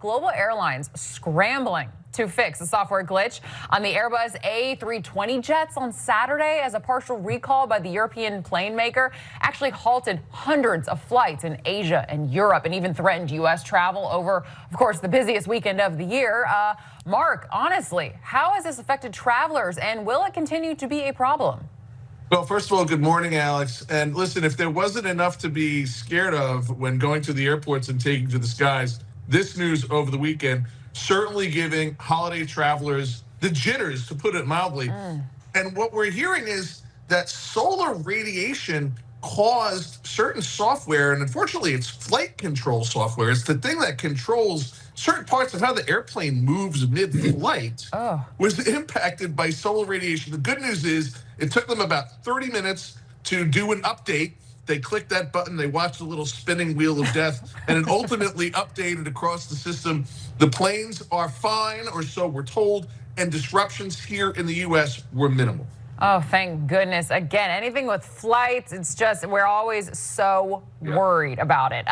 global airlines scrambling to fix the software glitch on the Airbus A320 jets on Saturday, as a partial recall by the European plane maker actually halted hundreds of flights in Asia and Europe, and even threatened U.S. travel over, of course, the busiest weekend of the year. Mark, honestly, how has this affected travelers, and will it continue to be a problem? Well, first of all, good morning, Alex. And listen, if there wasn't enough to be scared of when going to the airports and taking to the skies, this news over the weekend certainly giving holiday travelers the jitters, to put it mildly. And what we're hearing is that solar radiation caused certain software, and unfortunately it's flight control software. It's the thing that controls certain parts of how the airplane moves mid-flight, was impacted by solar radiation. The good news is it took them about 30 minutes to do an update. They clicked that button, they watched the little spinning wheel of death, and it ultimately updated across the system. The planes are fine, or so we're told, and disruptions here in the U.S. were minimal. Oh, thank goodness. Again, anything with flights, it's just, we're always so worried about it.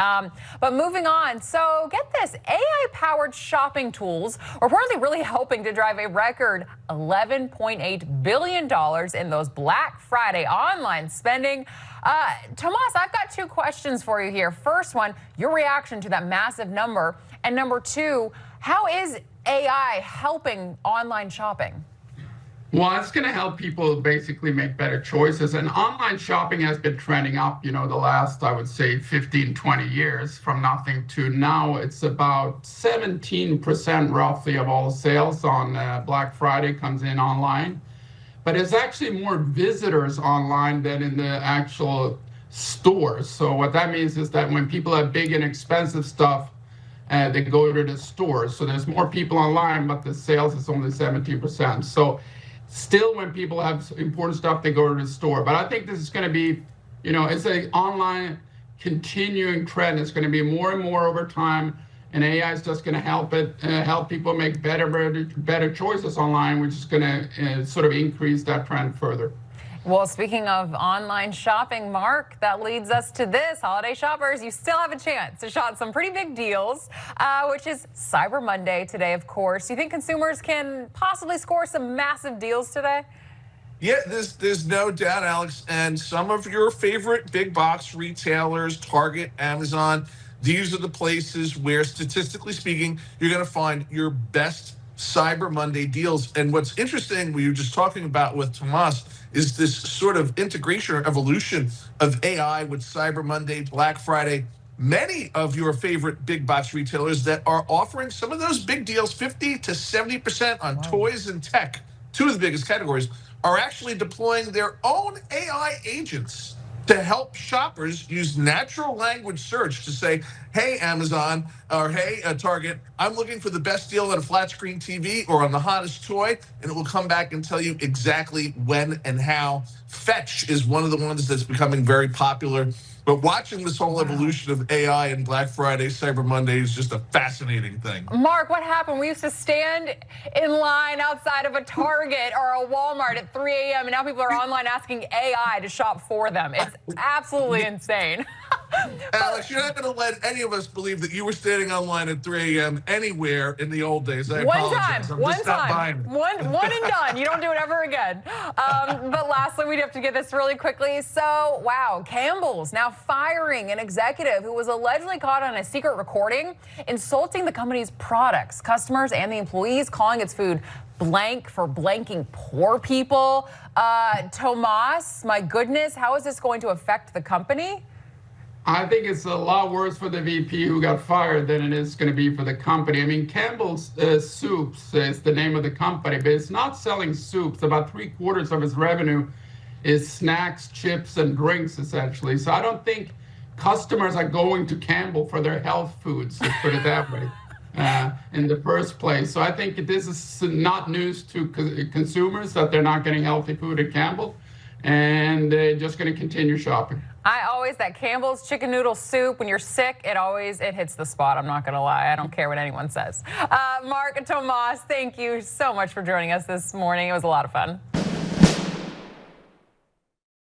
But moving on, so get this, AI-powered shopping tools are reportedly really helping to drive a record $11.8 billion in those Black Friday online spending. Tomas, I've got two questions for you here. First one, your reaction to that massive number. And number two, how is AI helping online shopping? Well, it's going to help people basically make better choices. And online shopping has been trending up, the last, I would say, 15, 20 years, from nothing to now. It's about 17% roughly of all sales on Black Friday comes in online. But it's actually more visitors online than in the actual stores. So what that means is that when people have big and expensive stuff, they go to the stores. So there's more people online, but the sales is only 17%. So still, when people have important stuff, they go to the store. But I think this is going to be, it's an online continuing trend. It's going to be more and more over time, and AI is just going to help people make better choices online, which is going to sort of increase that trend further. Well, speaking of online shopping, Mark, that leads us to this. Holiday shoppers, you still have a chance to shop some pretty big deals, which is Cyber Monday today, of course. Do you think consumers can possibly score some massive deals today? Yeah, there's no doubt, Alex. And some of your favorite big box retailers, Target, Amazon, these are the places where, statistically speaking, you're going to find your best Cyber Monday deals. And what's interesting, we were just talking about with Tomas, is this sort of integration or evolution of AI with Cyber Monday, Black Friday. Many of your favorite big box retailers that are offering some of those big deals, 50 to 70% on toys and tech, two of the biggest categories, are actually deploying their own AI agents to help shoppers use natural language search to say, hey, Amazon, or hey, Target, I'm looking for the best deal on a flat screen TV or on the hottest toy, and it will come back and tell you exactly when and how. Fetch is one of the ones that's becoming very popular. But watching this whole evolution of AI and Black Friday, Cyber Monday is just a fascinating thing. Mark, what happened? We used to stand in line outside of a Target or a Walmart at 3 a.m. and now people are online asking AI to shop for them. It's absolutely insane. Alex, you're not going to let any of us believe that you were standing online at 3 a.m. anywhere in the old days. I apologize. One time. One and done. You don't do it ever again. But lastly, we'd have to get this really quickly. So, wow, Campbell's now firing an executive who was allegedly caught on a secret recording insulting the company's products, customers, and the employees, calling its food blank for blanking poor people. Tomas, my goodness, how is this going to affect the company? I think it's a lot worse for the VP who got fired than it is going to be for the company. I mean, Campbell's Soups is the name of the company, but it's not selling soups. About 3/4 of its revenue is snacks, chips, and drinks, essentially. So I don't think customers are going to Campbell for their health foods, let's put it that way, in the first place. So I think this is not news to consumers that they're not getting healthy food at Campbell, and they're just going to continue shopping. That Campbell's chicken noodle soup, when you're sick, it hits the spot. I'm not going to lie. I don't care what anyone says. Marc and Tomas, thank you so much for joining us this morning. It was a lot of fun.